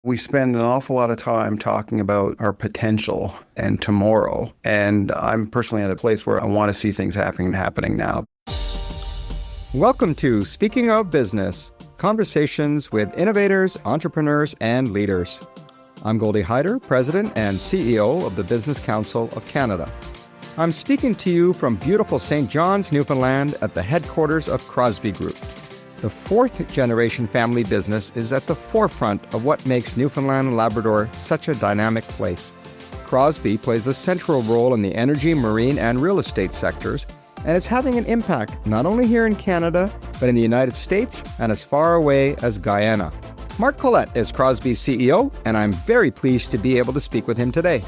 We spend an awful lot of time talking about our potential and tomorrow. And I'm personally at a place where I want to see things happening now. Welcome to Speaking of Business, conversations with innovators, entrepreneurs, and leaders. I'm Goldy Hyder, President and CEO of the Business Council of Canada. I'm speaking to you from beautiful St. John's, Newfoundland, at the headquarters of Crosbie Group. The fourth-generation family business is at the forefront of what makes Newfoundland and Labrador such a dynamic place. Crosbie plays a central role in the energy, marine, and real estate sectors, and it's having an impact not only here in Canada, but in the United States and as far away as Guyana. Mark Collett is Crosbie's CEO, and I'm very pleased to be able to speak with him today.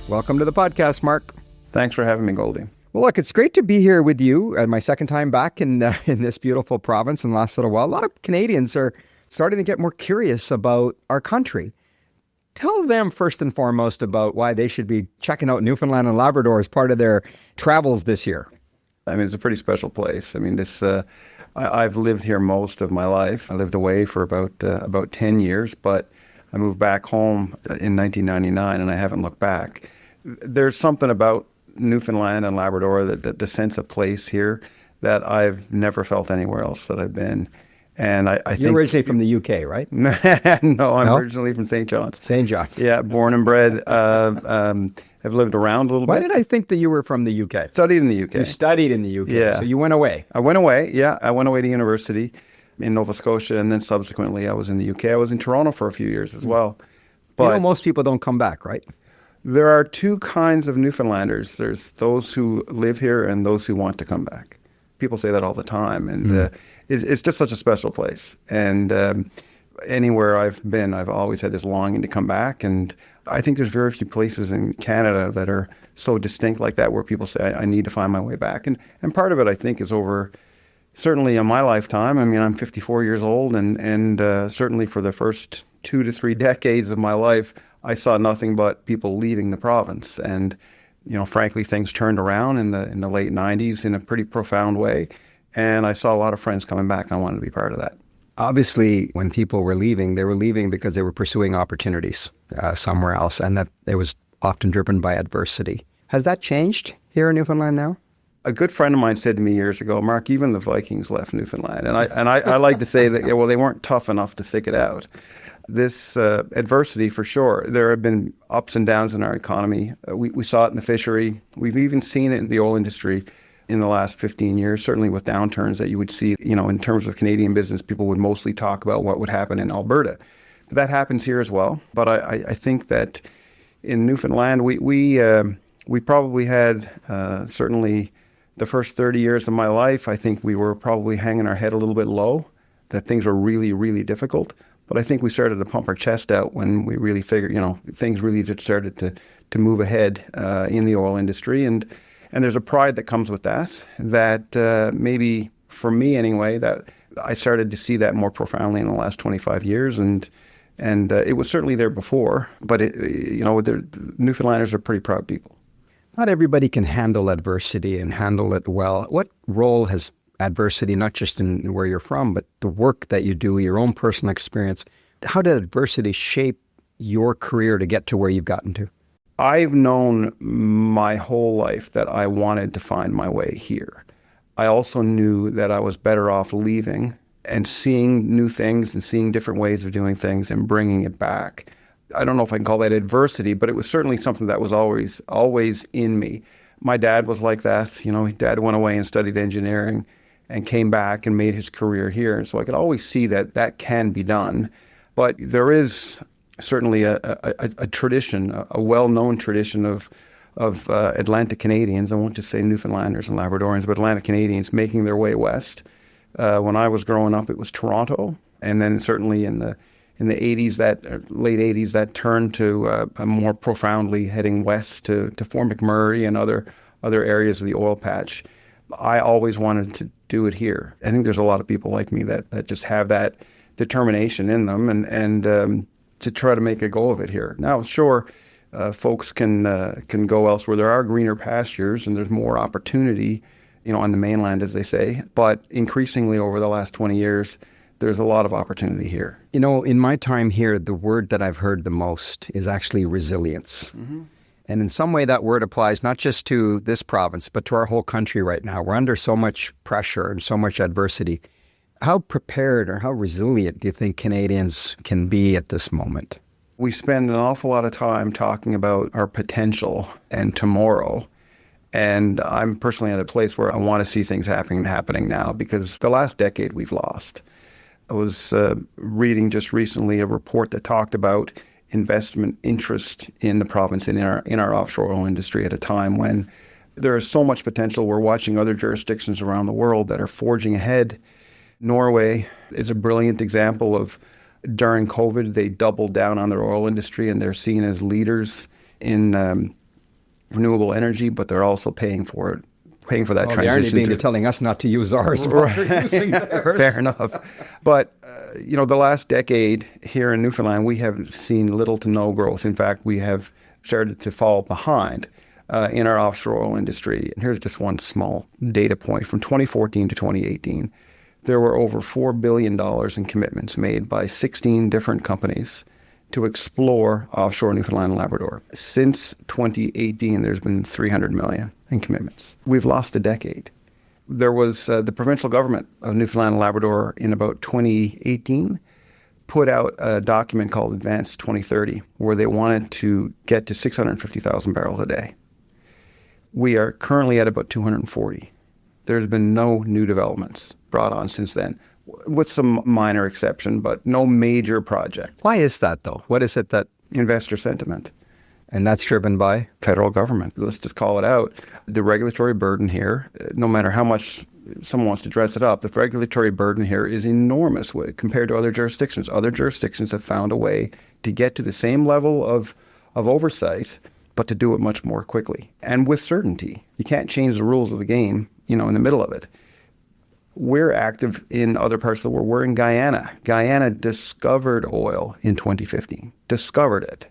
Welcome to the podcast, Mark. Thanks for having me, Goldie. Well, look, it's great to be here with you. My second time back in this beautiful province in the last little while. A lot of Canadians are starting to get more curious about our country. Tell them first and foremost about why they should be checking out Newfoundland and Labrador as part of their travels this year. I mean, it's a pretty special place. I mean, I've lived here most of my life. I lived away for about 10 years, but I moved back home in 1999 and I haven't looked back. There's something about Newfoundland and Labrador, the sense of place here that I've never felt anywhere else that I've been. And I think... You're originally from the UK, right? No, I'm originally from St. John's. St. John's. Yeah, born and bred. I've lived around a little bit. Why did I think that you were from the UK? Studied in the UK. You studied in the UK, yeah. So you went away. I went away, yeah. I went away to university in Nova Scotia, and then subsequently I was in the UK. I was in Toronto for a few years as well. But most people don't come back, right? There are two kinds of Newfoundlanders. There's those who live here and those who want to come back. People say that all the time, and it's just such a special place. And anywhere I've been, I've always had this longing to come back. And I think there's very few places in Canada that are so distinct like that, where people say, I need to find my way back. And part of it, I think, is over, certainly in my lifetime. I mean, I'm 54 years old, and certainly for the first 2 to 3 decades of my life, I saw nothing but people leaving the province. And, frankly, things turned around in the late 90s in a pretty profound way. And I saw a lot of friends coming back, and I wanted to be part of that. Obviously, when people were leaving because they were pursuing opportunities somewhere else, and that it was often driven by adversity. Has that changed here in Newfoundland now? A good friend of mine said to me years ago, Mark, even the Vikings left Newfoundland. And I like to say that, they weren't tough enough to stick it out. This adversity, for sure. There have been ups and downs in our economy. We saw it in the fishery. We've even seen it in the oil industry in the last 15 years, certainly with downturns that you would see, in terms of Canadian business, people would mostly talk about what would happen in Alberta. But that happens here as well. But I think that in Newfoundland, we probably had, certainly the first 30 years of my life, I think we were probably hanging our head a little bit low, that things were really, really difficult. But I think we started to pump our chest out when we really figured, things really just started to move ahead in the oil industry. And there's a pride that comes with that maybe for me anyway, that I started to see that more profoundly in the last 25 years. And it was certainly there before, but Newfoundlanders are pretty proud people. Not everybody can handle adversity and handle it well. What role has adversity, not just in where you're from, but the work that you do, your own personal experience, how did adversity shape your career to get to where you've gotten to? I've known my whole life that I wanted to find my way here. I also knew that I was better off leaving and seeing new things and seeing different ways of doing things and bringing it back. I don't know if I can call that adversity, but it was certainly something that was always in me. My dad was like that. Dad went away and studied engineering and came back and made his career here. And so I could always see that can be done. But there is certainly a tradition, a well-known tradition of Atlantic Canadians. I won't just say Newfoundlanders and Labradorians, but Atlantic Canadians making their way west. When I was growing up, it was Toronto. And then certainly in the 80s, late 80s, that turned to more profoundly heading west to Fort McMurray and other areas of the oil patch. I always wanted to do it here. I think there's a lot of people like me that just have that determination in them and to try to make a go of it here. Now, sure, folks can go elsewhere. There are greener pastures and there's more opportunity, on the mainland, as they say. But increasingly over the last 20 years, there's a lot of opportunity here. You know, in my time here, the word that I've heard the most is actually resilience. And in some way, that word applies not just to this province, but to our whole country right now. We're under so much pressure and so much adversity. How prepared or how resilient do you think Canadians can be at this moment? We spend an awful lot of time talking about our potential and tomorrow. And I'm personally at a place where I want to see things happening now, because the last decade we've lost. I was reading just recently a report that talked about investment interest in the province and in our offshore oil industry at a time when there is so much potential. We're watching other jurisdictions around the world that are forging ahead. Norway is a brilliant example of, during COVID, they doubled down on their oil industry, and they're seen as leaders in renewable energy, but they're also paying for that transition. The irony being they're telling us not to use ours while they're using theirs. Fair enough. But, the last decade here in Newfoundland, we have seen little to no growth. In fact, we have started to fall behind in our offshore oil industry. And here's just one small data point. From 2014 to 2018, there were over $4 billion in commitments made by 16 different companies to explore offshore Newfoundland and Labrador. Since 2018, there's been $300 million in commitments. We've lost a decade. There was the provincial government of Newfoundland and Labrador in about 2018 put out a document called Advanced 2030, where they wanted to get to 650,000 barrels a day. We are currently at about 240. There's been no new developments brought on since then, with some minor exception, but no major project. Why is that, though? What is it that... Investor sentiment. And that's driven by? Federal government. Let's just call it out. The regulatory burden here, no matter how much someone wants to dress it up, the regulatory burden here is enormous compared to other jurisdictions. Other jurisdictions have found a way to get to the same level of oversight, but to do it much more quickly and with certainty. You can't change the rules of the game, in the middle of it. We're active in other parts of the world. We're in Guyana. Guyana discovered oil in 2015. Discovered it.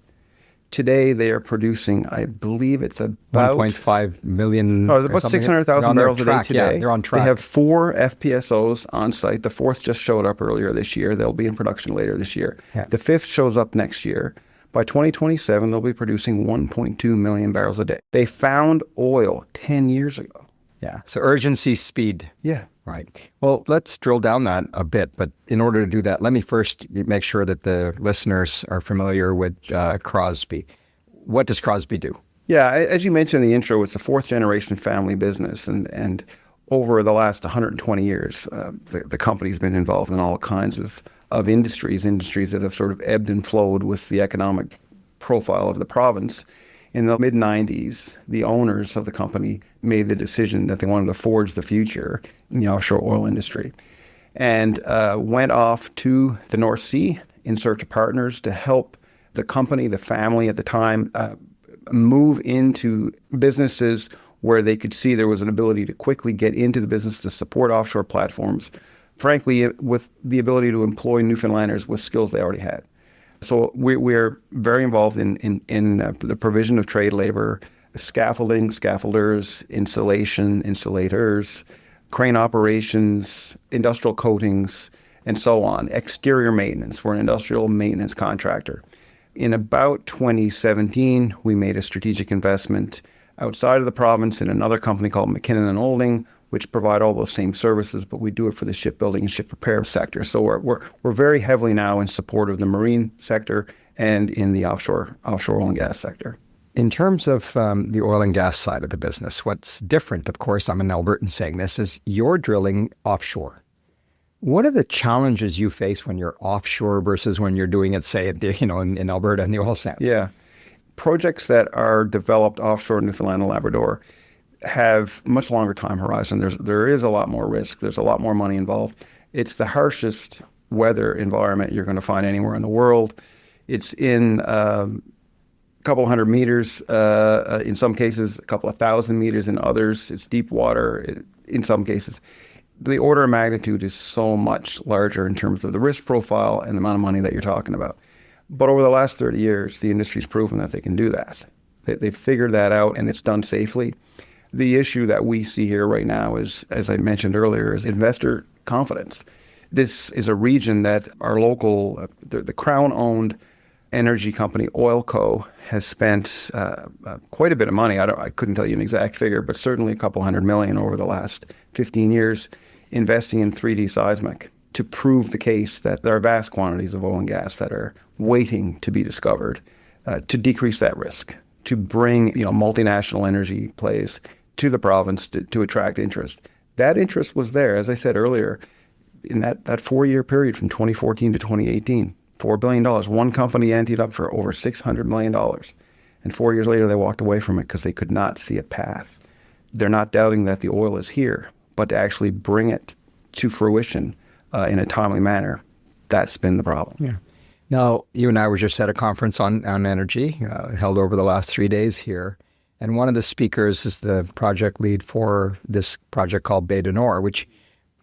Today they are producing, I believe it's about 1.5 million. Oh, about 600,000 barrels a day today. Yeah, they're on track. They have 4 FPSOs on site. The 4th just showed up earlier this year. They'll be in production later this year. Yeah. The 5th shows up next year. By 2027, they'll be producing 1.2 million barrels a day. They found oil 10 years ago. Yeah. So urgency, speed. Yeah. Right. Well, let's drill down that a bit. But in order to do that, let me first make sure that the listeners are familiar with Crosbie. What does Crosbie do? Yeah, as you mentioned in the intro, it's a 4th-generation family business. And over the last 120 years, the company's been involved in all kinds of industries that have sort of ebbed and flowed with the economic profile of the province. In the mid-90s, the owners of the company made the decision that they wanted to forge the future in the offshore oil industry, and went off to the North Sea in search of partners to help the company, the family at the time, move into businesses where they could see there was an ability to quickly get into the business to support offshore platforms, frankly, with the ability to employ Newfoundlanders with skills they already had. So we're very involved in the provision of trade labor, scaffolding, scaffolders, insulation, insulators, crane operations, industrial coatings, and so on. Exterior maintenance. We're an industrial maintenance contractor. In about 2017, we made a strategic investment outside of the province in another company called McKinnon and Olding, which provide all those same services, but we do it for the shipbuilding and ship repair sector. So we're very heavily now in support of the marine sector and in the offshore oil and gas sector. In terms of the oil and gas side of the business, what's different, of course, I'm an Albertan saying this, is you're drilling offshore. What are the challenges you face when you're offshore versus when you're doing it, say, in Alberta and the oil sands? Yeah. Projects that are developed offshore Newfoundland and Labrador have much longer time horizon. There is a lot more risk. There's a lot more money involved. It's the harshest weather environment you're going to find anywhere in the world. It's in a couple hundred meters, in some cases, a couple of thousand meters in others. It's deep water in some cases. The order of magnitude is so much larger in terms of the risk profile and the amount of money that you're talking about. But over the last 30 years, the industry's proven that they can do that. They've figured that out, and it's done safely. The issue that we see here right now is, as I mentioned earlier, is investor confidence. This is a region that our local, the Crown-owned energy company, Oilco, has spent quite a bit of money. I couldn't tell you an exact figure, but certainly a couple $100 million over the last 15 years investing in 3D seismic to prove the case that there are vast quantities of oil and gas that are waiting to be discovered, to decrease that risk, to bring multinational energy plays to the province to attract interest. That interest was there, as I said earlier, in that 4-year period from 2014 to 2018. $4 billion. One company anteed up for over $600 million. And 4 years later, they walked away from it because they could not see a path. They're not doubting that the oil is here, but to actually bring it to fruition in a timely manner, that's been the problem. Yeah. Now, you and I were just at a conference on energy held over the last 3 days here. And one of the speakers is the project lead for this project called Bay du Nord, which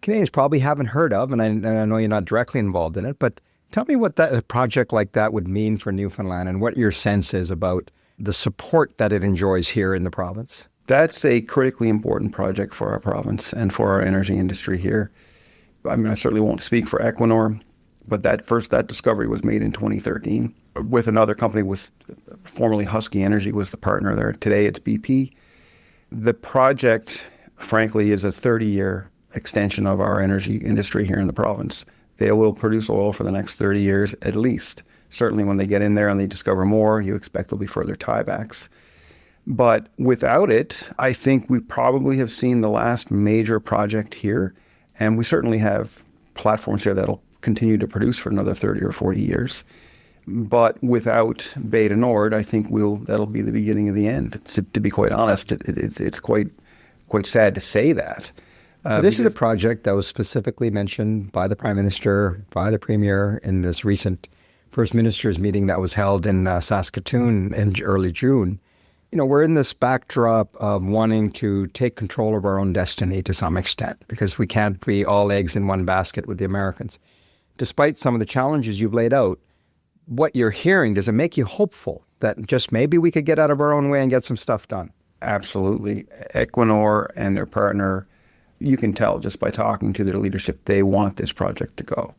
Canadians probably haven't heard of. And I know you're not directly involved in it, but tell me what a project like that would mean for Newfoundland and what your sense is about the support that it enjoys here in the province. That's a critically important project for our province and for our energy industry here. I mean, I certainly won't speak for Equinor, but that discovery was made in 2013 with another company, with formerly Husky Energy was the partner there. Today it's BP. The project, frankly, is a 30-year extension of our energy industry here in the province. They will produce oil for the next 30 years at least. Certainly when they get in there and they discover more, you expect there'll be further tiebacks. But without it, I think we probably have seen the last major project here. And we certainly have platforms here that'll continue to produce for another 30 or 40 years. But without Bay du Nord, I think that'll be the beginning of the end. To be quite honest, it's quite sad to say that. This is a project that was specifically mentioned by the Prime Minister, by the Premier in this recent First Minister's meeting that was held in Saskatoon in early June. We're in this backdrop of wanting to take control of our own destiny to some extent because we can't be all eggs in one basket with the Americans. Despite some of the challenges you've laid out, what you're hearing, does it make you hopeful that just maybe we could get out of our own way and get some stuff done? Absolutely. Equinor and their partner, you can tell just by talking to their leadership, they want this project to go.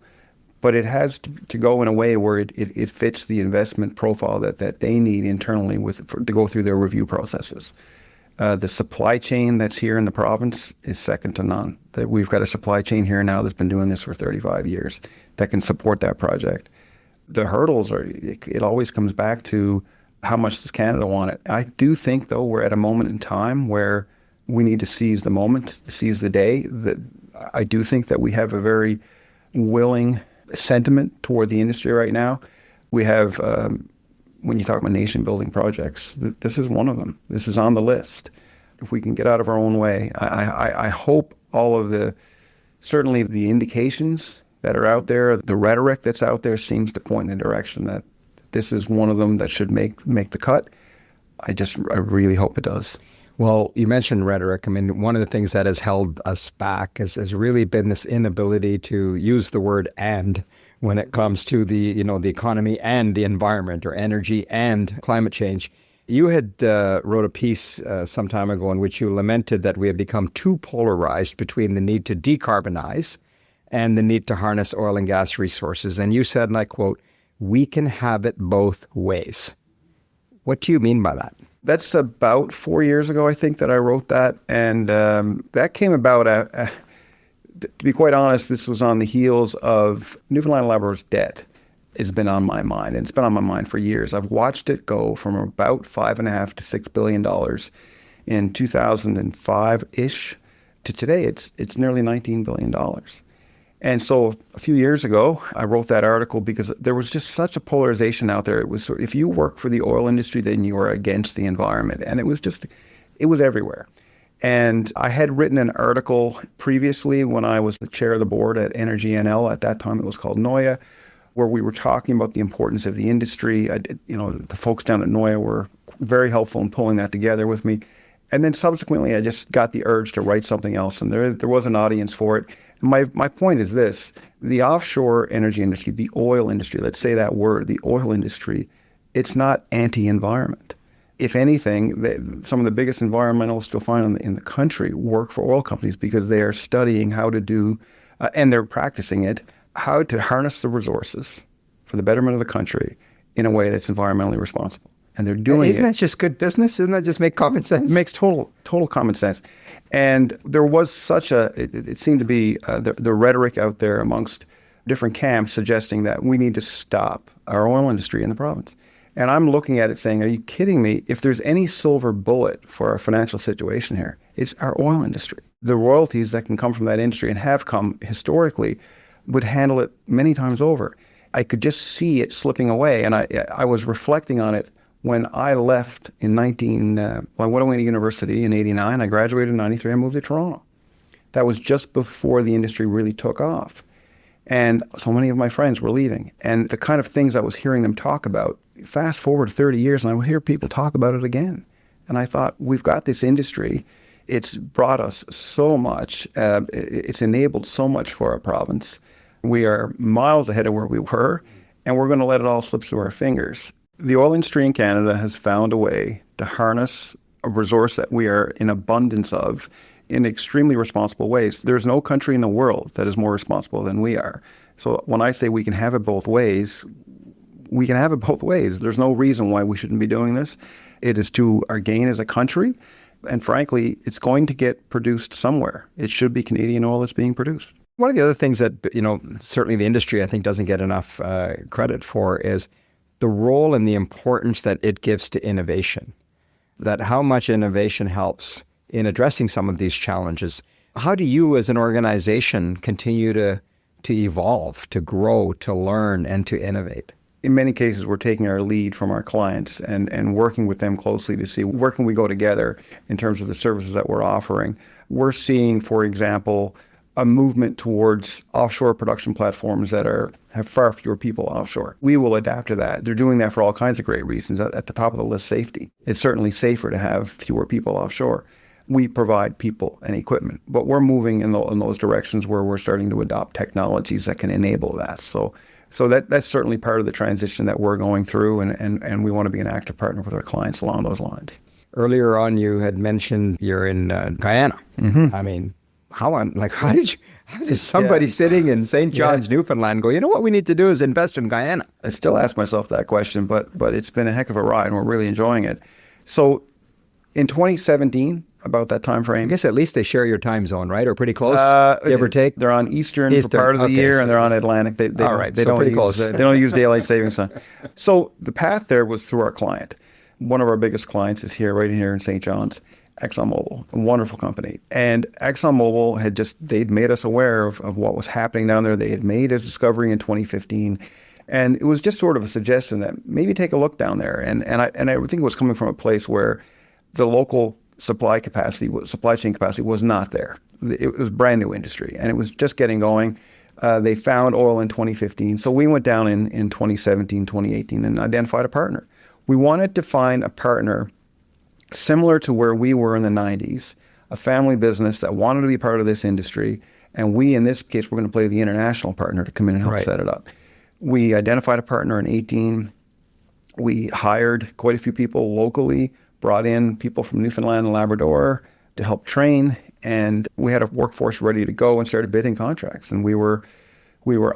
But it has to go in a way where it fits the investment profile that they need internally to go through their review processes. The supply chain that's here in the province is second to none. That we've got a supply chain here now that's been doing this for 35 years that can support that project. The hurdles it always comes back to how much does Canada want it. I do think, though, we're at a moment in time where we need to seize the moment, seize the day. I do think that we have a very willing sentiment toward the industry right now. We have, when you talk about nation-building projects, this is one of them. This is on the list. If we can get out of our own way, I hope all of certainly the indications that are out there, the rhetoric that's out there seems to point in a direction that this is one of them that should make the cut. I really hope it does. Well, you mentioned rhetoric. I mean, one of the things that has held us back has really been this inability to use the word "and" when it comes to the economy and the environment, or energy and climate change. You had wrote a piece some time ago in which you lamented that we have become too polarized between the need to decarbonize and the need to harness oil and gas resources. And you said, and I quote, "We can have it both ways." What do you mean by that? That's about 4 years ago, I think, that I wrote that. And that came about, to be quite honest, this was on the heels of Newfoundland and Labrador's debt. It's been on my mind, and it's been on my mind for years. I've watched it go from about $5.5 to $6 billion in 2005-ish to today. It's nearly $19 billion. And so a few years ago, I wrote that article because there was just such a polarization out there. It was if you work for the oil industry, then you are against the environment. And it was everywhere. And I had written an article previously when I was the chair of the board at Energy NL. At that time, it was called NOYA, where we were talking about the importance of the industry. The folks down at NOYA were very helpful in pulling that together with me. And then subsequently, I just got the urge to write something else, and there was an audience for it. My point is this: the offshore energy industry, the oil industry, let's say that word, the oil industry, it's not anti-environment. If anything, some of the biggest environmentalists you'll find in the country work for oil companies because they are studying how to do and they're practicing it, how to harness the resources for the betterment of the country in a way that's environmentally responsible. And they're doing Isn't that just good business? Doesn't that just make common sense? It makes total common sense. And there was it seemed to be the rhetoric out there amongst different camps suggesting that we need to stop our oil industry in the province. And I'm looking at it saying, are you kidding me? If there's any silver bullet for our financial situation here, it's our oil industry. The royalties that can come from that industry and have come historically would handle it many times over. I could just see it slipping away. And I was reflecting on it when I left in I went to university in 89. I graduated in 93. I moved to Toronto. That was just before the industry really took off. And so many of my friends were leaving. And the kind of things I was hearing them talk about, fast forward 30 years, and I would hear people talk about it again. And I thought, we've got this industry. It's brought us so much. It's enabled so much for our province. We are miles ahead of where we were, and we're going to let it all slip through our fingers. The oil industry in Canada has found a way to harness a resource that we are in abundance of in extremely responsible ways. There's no country in the world that is more responsible than we are. So when I say we can have it both ways, we can have it both ways. There's no reason why we shouldn't be doing this. It is to our gain as a country. And frankly, it's going to get produced somewhere. It should be Canadian oil that's being produced. One of the other things that, certainly the industry, I think, doesn't get enough credit for is the role and the importance that it gives to innovation, that how much innovation helps in addressing some of these challenges. How do you as an organization continue to evolve, to grow, to learn, and to innovate? In many cases, we're taking our lead from our clients and working with them closely to see where can we go together in terms of the services that we're offering. We're seeing, for example, a movement towards offshore production platforms that have far fewer people offshore. We will adapt to that. They're doing that for all kinds of great reasons. At the top of the list, safety. It's certainly safer to have fewer people offshore. We provide people and equipment, but we're moving in those directions where we're starting to adopt technologies that can enable that. So that's certainly part of the transition that we're going through, and we want to be an active partner with our clients along those lines. Earlier on, you had mentioned you're in Guyana. Mm-hmm. I mean, how did somebody sitting in St. John's, Newfoundland go, you know what we need to do is invest in Guyana? I still ask myself that question, but it's been a heck of a ride, and we're really enjoying it. So in 2017, about that time frame. I guess at least they share your time zone, right? Or pretty close, give or take? They're on Eastern for part of the year, and they're on Atlantic. They don't use daylight savings time. So the path there was through our client. One of our biggest clients is right here in St. John's, ExxonMobil, a wonderful company. And ExxonMobil they'd made us aware of what was happening down there. They had made a discovery in 2015. And it was just sort of a suggestion that maybe take a look down there. And I think it was coming from a place where the local supply chain capacity was not there. It was brand new industry, and it was just getting going. They found oil in 2015. So we went down in 2017, 2018 and identified a partner. We wanted to find a partner similar to where we were in the 90s, a family business that wanted to be part of this industry. And we, in this case, we're going to play the international partner to come in and help set it up. We identified a partner in 2018. We hired quite a few people locally, brought in people from Newfoundland and Labrador to help train, and we had a workforce ready to go and started bidding contracts. And we were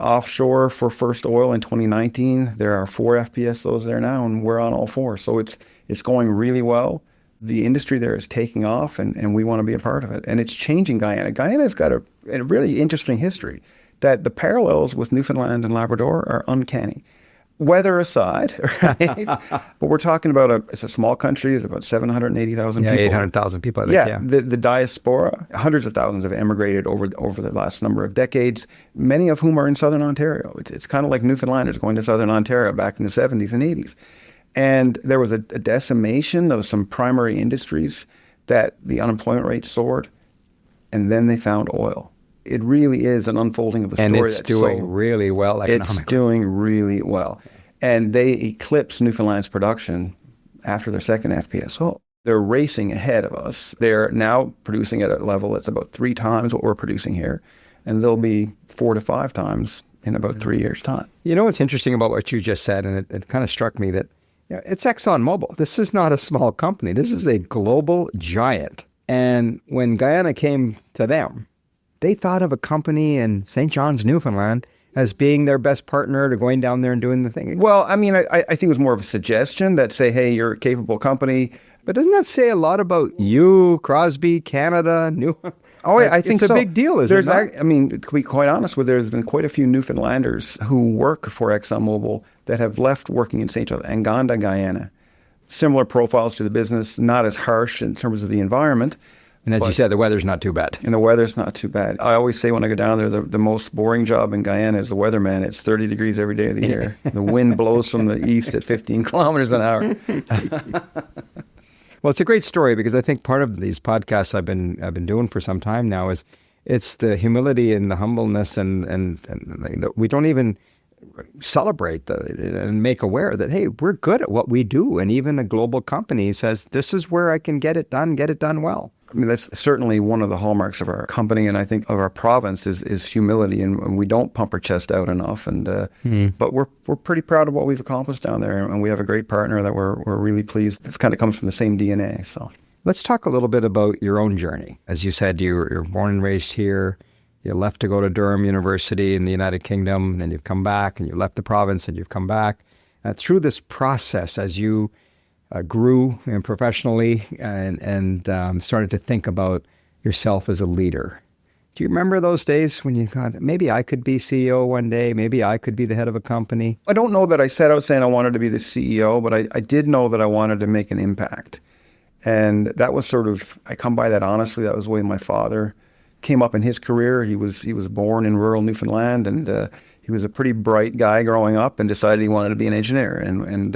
offshore for first oil in 2019. There are 4 FPSOs there now, and we're on all 4. So it's going really well. The industry there is taking off, and we want to be a part of it. And it's changing Guyana. Guyana's got a really interesting history that the parallels with Newfoundland and Labrador are uncanny. Weather aside, right? But we're talking about it's a small country. It's about 780,000 people. 800,000 people, I think, The diaspora, hundreds of thousands have emigrated over the last number of decades, many of whom are in southern Ontario. It's kind of like Newfoundlanders going to southern Ontario back in the 70s and 80s. And there was a decimation of some primary industries that the unemployment rate soared, and then they found oil. It really is an unfolding of a story. And it's doing really well economically. It's doing really well. And they eclipsed Newfoundland's production after their second FPSO. They're racing ahead of us. They're now producing at a level that's about 3 times what we're producing here. And they'll be 4 to 5 times in about 3 years' time. You know what's interesting about what you just said, and it kind of struck me that it's ExxonMobil. This is not a small company. This is a global giant. And when Guyana came to them, they thought of a company in St. John's, Newfoundland, as being their best partner to going down there and doing the thing. Well, I mean, I think it was more of a suggestion that say, hey, you're a capable company. But doesn't that say a lot about you, Crosbie, Canada, New? Oh, yeah, I think it's so. a big deal, isn't it? I mean, to be quite honest with you, there's been quite a few Newfoundlanders who work for ExxonMobil that have left working in St. John's and gone to Guyana. Similar profiles to the business, not as harsh in terms of the environment. And as you said, the weather's not too bad. And the weather's not too bad. I always say when I go down there, the most boring job in Guyana is the weatherman. It's 30 degrees every day of the year. The wind blows from the east at 15 kilometers an hour. Well, it's a great story because I think part of these podcasts I've been doing for some time now is it's the humility and the humbleness and we don't even celebrate and make aware that, hey, we're good at what we do. And even a global company says, this is where I can get it done well. I mean, that's certainly one of the hallmarks of our company, and I think of our province is humility, and we don't pump our chest out enough. And but we're pretty proud of what we've accomplished down there, and we have a great partner that we're really pleased. This kind of comes from the same DNA. So let's talk a little bit about your own journey. As you said, you're born and raised here. You left to go to Durham University in the United Kingdom, and then you've come back, and you left the province, and you've come back. Through this process, as you grew professionally and started to think about yourself as a leader. Do you remember those days when you thought, maybe I could be CEO one day, maybe I could be the head of a company? I don't know that I set out saying I wanted to be the CEO, but I did know that I wanted to make an impact. And that was sort of, I come by that honestly, that was the way my father came up in his career. He was born in rural Newfoundland, and he was a pretty bright guy growing up and decided he wanted to be an engineer and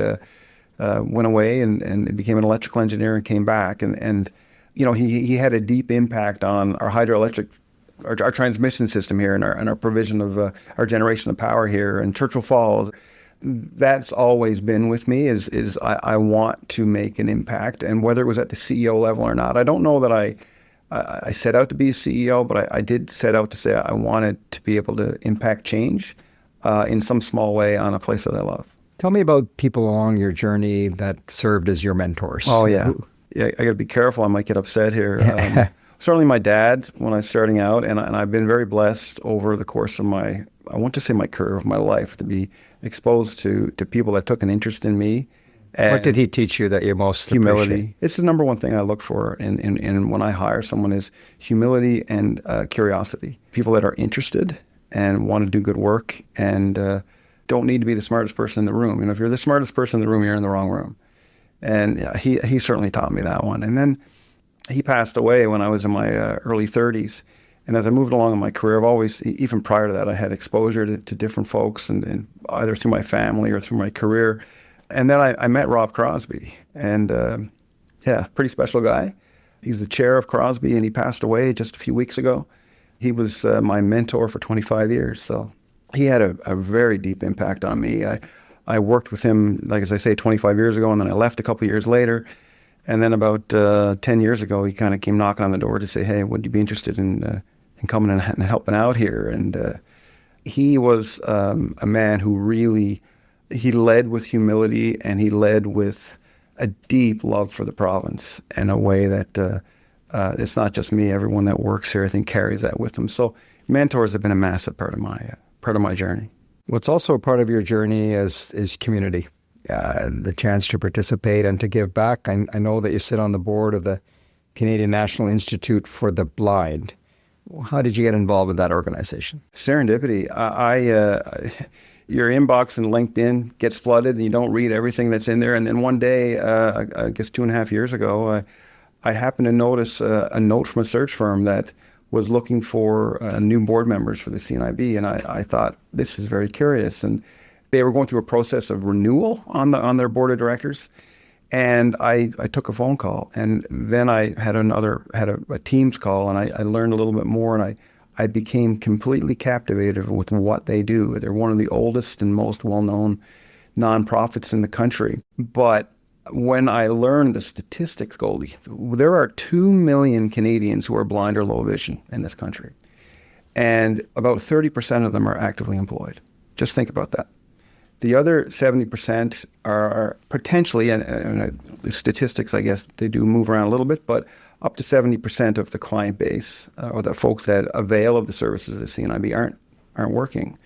went away and became an electrical engineer and came back. And you know, he had a deep impact on our hydroelectric, our transmission system here and our provision of our generation of power here in Churchill Falls. That's always been with me is I want to make an impact. And whether it was at the CEO level or not, I don't know that I set out to be a CEO, but I did set out to say I wanted to be able to impact change in some small way on a place that I love. Tell me about people along your journey that served as your mentors. Oh, yeah. Yeah, I got to be careful. I might get upset here. Certainly my dad when I was starting out, and I've been very blessed over the course of my career, of my life, to be exposed to people that took an interest in me. What did he teach you that you most humility. appreciate? It's the number one thing I look for in when I hire someone is humility and curiosity. People that are interested and want to do good work and don't need to be the smartest person in the room. You know, if you're the smartest person in the room, you're in the wrong room. And he certainly taught me that one. And then he passed away when I was in my early 30s. And as I moved along in my career, I've always, even prior to that, I had exposure to different folks and either through my family or through my career. And then I met Rob Crosbie, and pretty special guy. He's the chair of Crosbie, and he passed away just a few weeks ago. He was my mentor for 25 years, so he had a very deep impact on me. I worked with him, like as I say, 25 years ago, and then I left a couple of years later. And then about 10 years ago, he kind of came knocking on the door to say, hey, would you be interested in coming and helping out here? And he was a man who really, he led with humility, and he led with a deep love for the province in a way that it's not just me. Everyone that works here, I think, carries that with them. So mentors have been a massive part of my journey. What's also a part of your journey is community, the chance to participate and to give back. I know that you sit on the board of the Canadian National Institute for the Blind. How did you get involved with that organization? Serendipity. Your inbox in LinkedIn gets flooded and you don't read everything that's in there. And then one day, I guess 2.5 years ago, I happened to notice a note from a search firm that was looking for new board members for the CNIB. And I thought, this is very curious. And they were going through a process of renewal on their board of directors. And I took a phone call, and then I had a Teams call, and I learned a little bit more, and I became completely captivated with what they do. They're one of the oldest and most well-known nonprofits in the country. But when I learned the statistics, Goldy, there are 2 million Canadians who are blind or low vision in this country. And about 30% of them are actively employed. Just think about that. The other 70% are potentially, and the statistics, I guess, they do move around a little bit, but up to 70% of the client base or the folks that avail of the services of the CNIB aren't working.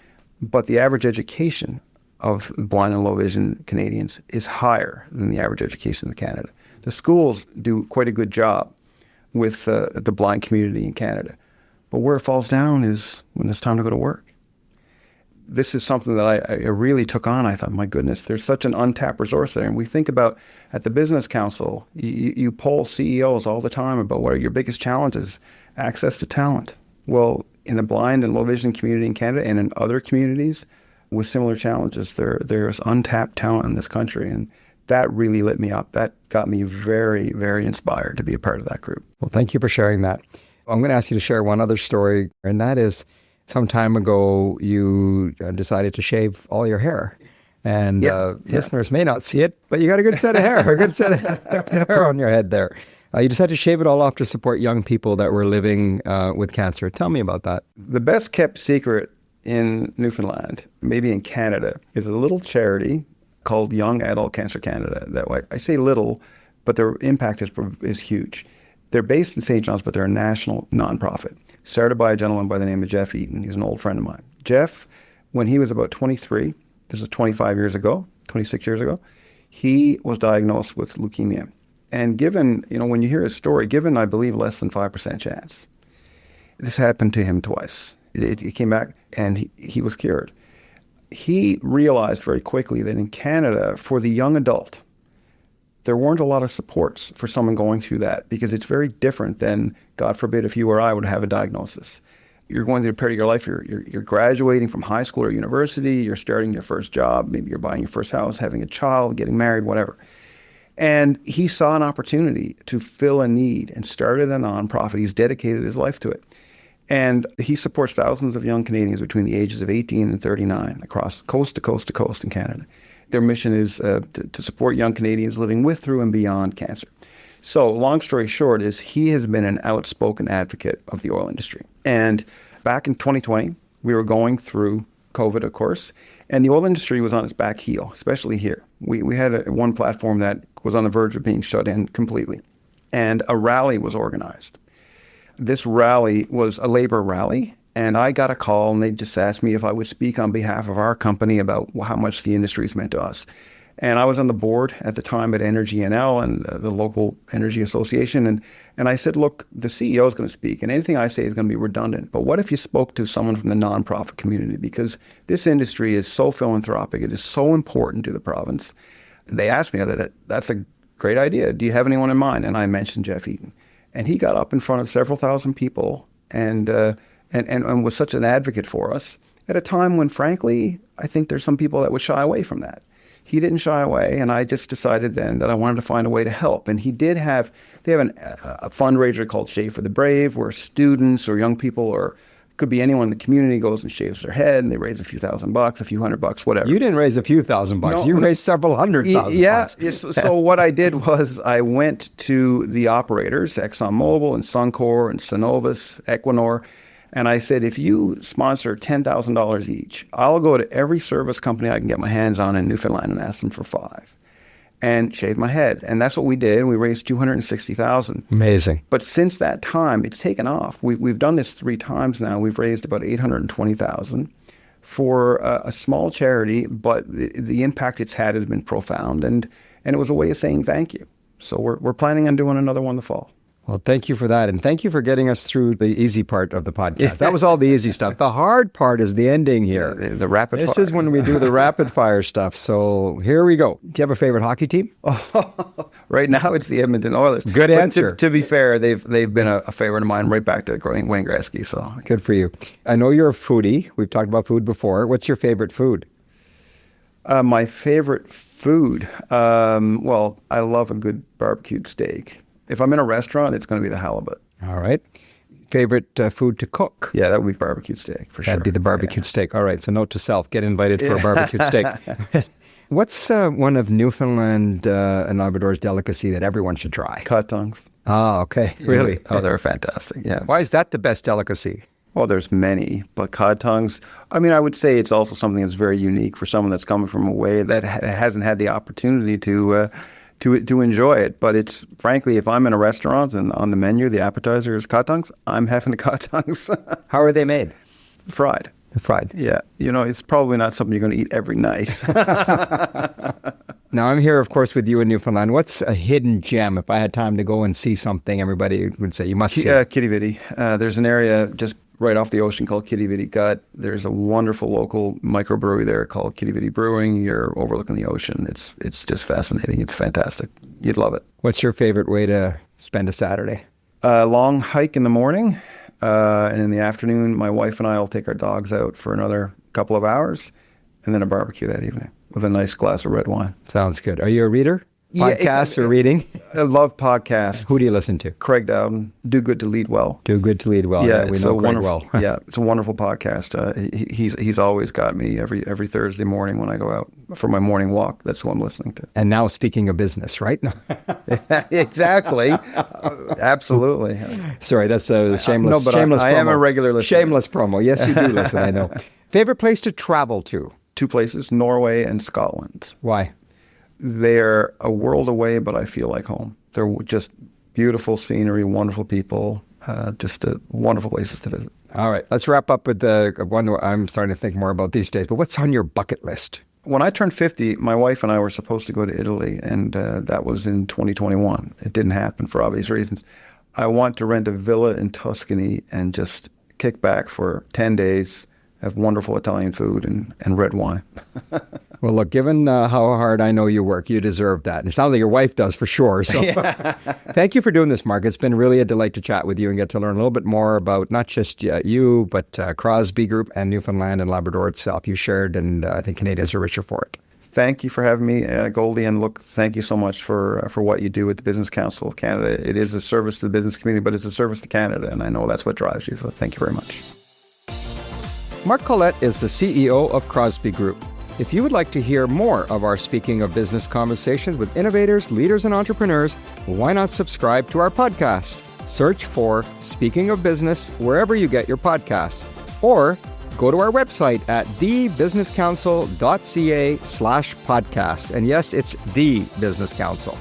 But the average education of blind and low vision Canadians is higher than the average education in Canada. The schools do quite a good job with the blind community in Canada. But where it falls down is when it's time to go to work. This is something that I really took on. I thought, my goodness, there's such an untapped resource there. And we think about, at the Business Council, you poll CEOs all the time about what are your biggest challenges. Access to talent. Well, in the blind and low vision community in Canada and in other communities with similar challenges, there's untapped talent in this country. And that really lit me up. That got me very, very inspired to be a part of that group. Well, thank you for sharing that. I'm going to ask you to share one other story, and that is some time ago you decided to shave all your hair. And listeners may not see it, but you got a good set of hair, a good set of hair on your head there. You decided to shave it all off to support young people that were living with cancer. Tell me about that. The best kept secret in Newfoundland, maybe in Canada, is a little charity called Young Adult Cancer Canada. That way, I say little, but their impact is huge. They're based in St. John's, but they're a national nonprofit, started by a gentleman by the name of Jeff Eaton. He's an old friend of mine. Jeff, when he was about 23, this is 26 years ago, he was diagnosed with leukemia. And given, when you hear his story, given, I believe, less than 5% chance, this happened to him twice. It came back and he was cured. He realized very quickly that in Canada, for the young adult, there weren't a lot of supports for someone going through that because it's very different than, God forbid, if you or I would have a diagnosis. You're going through a period of your life, you're graduating from high school or university, you're starting your first job, maybe you're buying your first house, having a child, getting married, whatever. And he saw an opportunity to fill a need and started a nonprofit. He's dedicated his life to it. And he supports thousands of young Canadians between the ages of 18 and 39 across coast to coast to coast in Canada. Their mission is to support young Canadians living with, through, and beyond cancer. So long story short is he has been an outspoken advocate of the oil industry. And back in 2020, we were going through COVID, of course, and the oil industry was on its back heel, especially here. We had one platform that was on the verge of being shut in completely. And a rally was organized. This rally was a labor rally. And I got a call, and they just asked me if I would speak on behalf of our company about how much the industry has meant to us. And I was on the board at the time at Energy NL and the local energy association. And I said, look, the CEO is going to speak, and anything I say is going to be redundant. But what if you spoke to someone from the nonprofit community? Because this industry is so philanthropic. It is so important to the province. They asked me, that's a great idea. Do you have anyone in mind? And I mentioned Jeff Eaton. And he got up in front of several thousand people and was such an advocate for us at a time when, frankly, I think there's some people that would shy away from that. He didn't shy away, and I just decided then that I wanted to find a way to help. And they have a fundraiser called Shave for the Brave, where students or young people or could be anyone in the community goes and shaves their head, and they raise a few $1,000, a few $100, whatever. You didn't raise a few $1,000. No, you raised several $100,000. Yeah. So what I did was I went to the operators, ExxonMobil and Suncor and Cenovus, Equinor, and I said, if you sponsor $10,000 each, I'll go to every service company I can get my hands on in Newfoundland and ask them for $5 and shave my head. And that's what we did. We raised $260,000. Amazing. But since that time, it's taken off. We've done this 3 times now. We've raised about $820,000 for a small charity, but the impact it's had has been profound. And it was a way of saying thank you. So we're planning on doing another one in the fall. Well, thank you for that. And thank you for getting us through the easy part of the podcast. That was all the easy stuff. The hard part is the ending here. The rapid fire. This is when we do the rapid fire stuff. So here we go. Do you have a favorite hockey team? Right now, it's the Edmonton Oilers. Good answer. To be fair, they've been a favorite of mine right back to Wayne Gretzky. So good for you. I know you're a foodie. We've talked about food before. What's your favorite food? My favorite food? Well, I love a good barbecued steak. If I'm in a restaurant, it's going to be the halibut. All right. Favorite food to cook? Yeah, that would be barbecued steak, for sure. That'd be the barbecued steak. All right. So note to self, get invited for a barbecued steak. What's one of Newfoundland and Labrador's delicacy that everyone should try? Cod tongues. Oh, okay. Really? Oh, they're fantastic. Yeah. Why is that the best delicacy? Well, there's many, but cod tongues, I mean, I would say it's also something that's very unique for someone that's coming from away that hasn't had the opportunity to enjoy it. But it's, frankly, if I'm in a restaurant and on the menu, the appetizer is cod tongues, I'm having the cod tongues. How are they made? Fried. Fried. Yeah. It's probably not something you're going to eat every night. Now, I'm here, of course, with you in Newfoundland. What's a hidden gem? If I had time to go and see something, everybody would say, you must see it. Kitty Vitty. There's an area just right off the ocean called Kitty Vitty Gut. There's a wonderful local microbrewery there called Kitty Vitty Brewing. You're overlooking the ocean. It's just fascinating. It's fantastic. You'd love it. What's your favorite way to spend a Saturday? Long hike in the morning. And in the afternoon, my wife and I will take our dogs out for another couple of hours and then a barbecue that evening with a nice glass of red wine. Sounds good. Are you a reader? Podcasts or reading? I love podcasts. Who do you listen to? Craig Dowden, Do Good to Lead Well. Do Good to Lead Well. Yeah, we know Craig well. Yeah, it's a wonderful podcast. He's always got me every Thursday morning when I go out for my morning walk. That's what I'm listening to. And now speaking of business, right? Exactly. Absolutely. Sorry, that's a shameless promo. I am a regular listener. Shameless promo. Yes, you do listen, I know. Favorite place to travel to? 2 places, Norway and Scotland. Why? They're a world away, but I feel like home. They're just beautiful scenery, wonderful people, just wonderful places to visit. All right. Let's wrap up with the one I'm starting to think more about these days. But what's on your bucket list? When I turned 50, my wife and I were supposed to go to Italy, and that was in 2021. It didn't happen for obvious reasons. I want to rent a villa in Tuscany and just kick back for 10 days, have wonderful Italian food and red wine. Well, look, given how hard I know you work, you deserve that. And it sounds like your wife does for sure. So thank you for doing this, Mark. It's been really a delight to chat with you and get to learn a little bit more about not just you, but Crosbie Group and Newfoundland and Labrador itself. You shared, and I think Canadians are richer for it. Thank you for having me, Goldy. And look, thank you so much for what you do with the Business Council of Canada. It is a service to the business community, but it's a service to Canada. And I know that's what drives you. So thank you very much. Mark Collett is the CEO of Crosbie Group. If you would like to hear more of our Speaking of Business conversations with innovators, leaders, and entrepreneurs, why not subscribe to our podcast? Search for Speaking of Business wherever you get your podcasts, or go to our website at thebusinesscouncil.ca/podcast. And yes, it's The Business Council.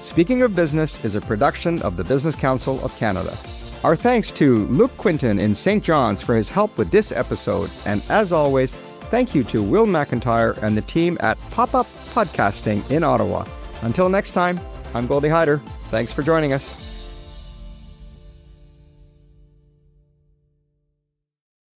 Speaking of Business is a production of the Business Council of Canada. Our thanks to Luke Quinton in St. John's for his help with this episode. And as always, thank you to Will McIntyre and the team at Pop-Up Podcasting in Ottawa. Until next time, I'm Goldy Hyder. Thanks for joining us.